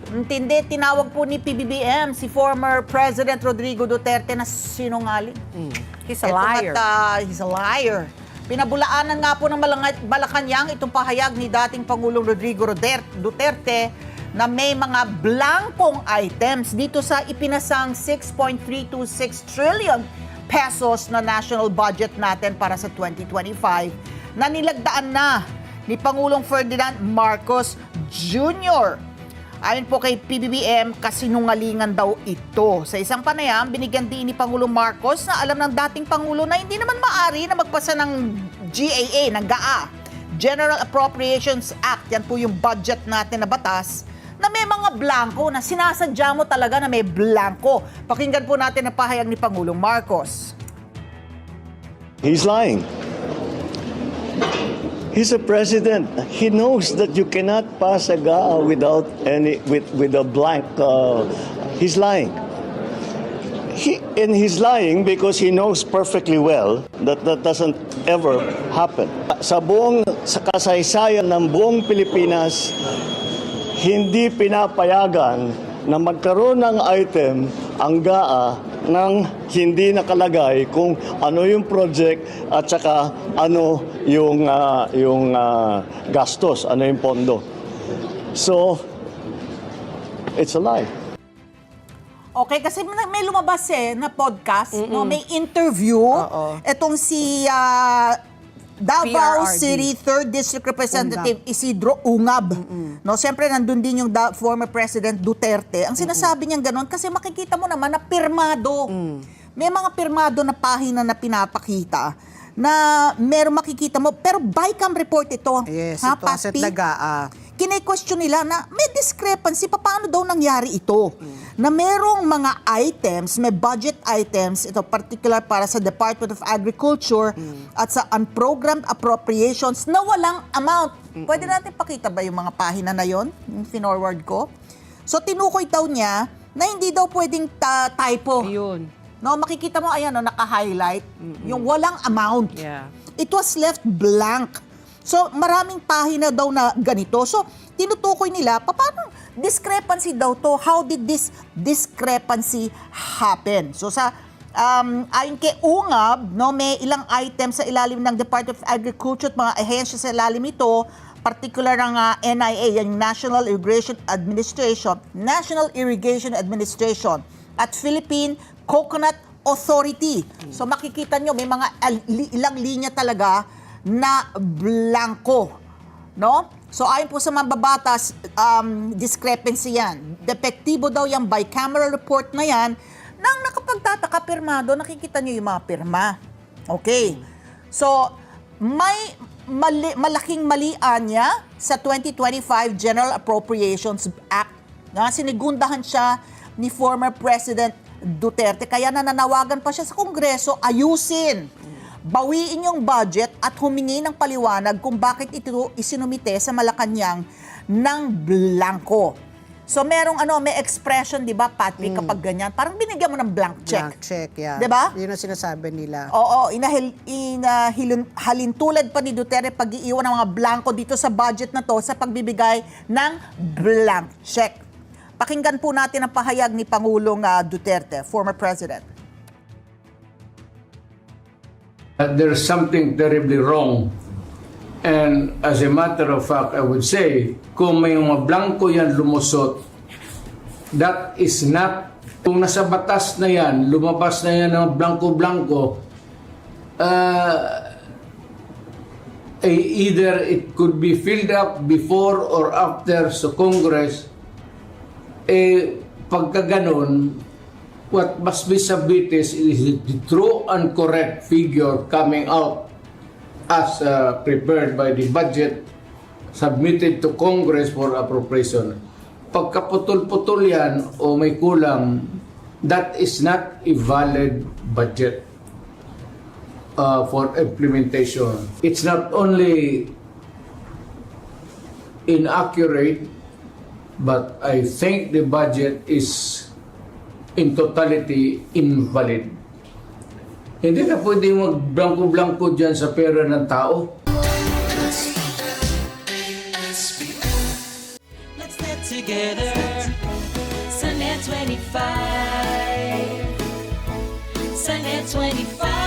Intindi, tinawag po ni PBBM si former President Rodrigo Duterte na sinungaling. He's a liar. He's a liar. Pinabulaanan nga po ng Malacanang itong pahayag ni dating Pangulong Rodrigo Duterte na may mga blankong items dito sa ipinasang 6.326 trillion pesos na national budget natin para sa 2025 na nilagdaan na ni Pangulong Ferdinand Marcos Jr. Ayon po kay PBBM, kasinungalingan daw ito. Sa isang panayam, binigyan din ni Pangulong Marcos na alam ng dating Pangulo na hindi naman maari na magpasa ng GAA, ng GAA, General Appropriations Act, yan po yung budget natin na batas, na may mga blanco, na sinasadya mo talaga na may blanco. Pakinggan po natin ang pahayag ni Pangulong Marcos. He's lying. He's a president. He knows that you cannot pass a GAA without with a blank. He's lying. He's lying because he knows perfectly well that that doesn't ever happen. Sa kasaysayan ng buong Pilipinas, hindi pinapayagan na magkaroon ng item ang GAA nang hindi nakalagay kung ano yung project at saka ano yung gastos, ano yung pondo. So, it's a lie. Okay, kasi may lumabas na podcast, no? May interview. Etong si Davao PRRD. City 3rd District Representative Isidro Ungab. No, siyempre nandun din yung former President Duterte. Ang sinasabi niyang gano'n kasi makikita mo naman na pirmado. May mga pirmado na pahina na pinapakita na meron makikita mo. Pero BICAM report ito. Yes, ha, ito ang set Patpi? na GAA. Kine-question nila na may discrepancy. Paano daw nangyari ito? Na merong mga items, may budget items, ito particular para sa Department of Agriculture at sa unprogrammed appropriations na walang amount. Pwede natin pakita ba yung mga pahina na yon? Yung finorward ko. So tinukoy daw niya na hindi daw pwedeng typo. Yun. No, makikita mo, ayan, no, naka-highlight, yung walang amount. Yeah. It was left blank. So, maraming pahina daw na ganito. So, tinutukoy nila, paano discrepancy daw to? How did this discrepancy happen? So, ayon kay Ungab, no, may ilang items sa ilalim ng Department of Agriculture at mga ahensya sa ilalim ito, particular ng NIA, yung National Irrigation Administration, at Philippine Coconut Authority. So makikita nyo, may mga ilang linya talaga na blanco. No? So ayon po sa mambabatas, discrepancy yan. Depektibo daw yung bicameral report na yan. Nang nakapagtataka pirmado, nakikita nyo yung mga pirma. Okay. So, may malaking malian niya sa 2025 General Appropriations Act. Sinigundahan siya ni former President Duterte. Kaya nananawagan pa siya sa Kongreso, ayusin, bawiin yung budget at humingi ng paliwanag kung bakit ito isinumite sa Malacanang ng blanco. So merong may expression, 'di ba, Patrick, kapag ganyan, parang binigyan mo ng blank check. Blank check, yeah. 'Di ba? Yun ang sinasabi nila. Oo, halintulad pa ni Duterte pag-iiwan ng mga blanco dito sa budget na to sa pagbibigay ng blank check. Pakinggan po natin ang pahayag ni Pangulong Duterte, former president. There's something terribly wrong. And as a matter of fact, I would say, kung may mga blanco yan lumusot, that is not, kung nasa batas na yan, lumabas na yan ng blanco-blanco, either it could be filled up before or after sa Congress, pagka ganon, what must be submitted is the true and correct figure coming out as prepared by the budget submitted to Congress for appropriation. Pagkaputol-putol yan o may kulang, that is not a valid budget for implementation. It's not only inaccurate, but I think the budget is in totality invalid. Hindi na pwede mag-blanco-blanco dyan sa pera ng tao. Let's together. Sunday 25. Sunday 25.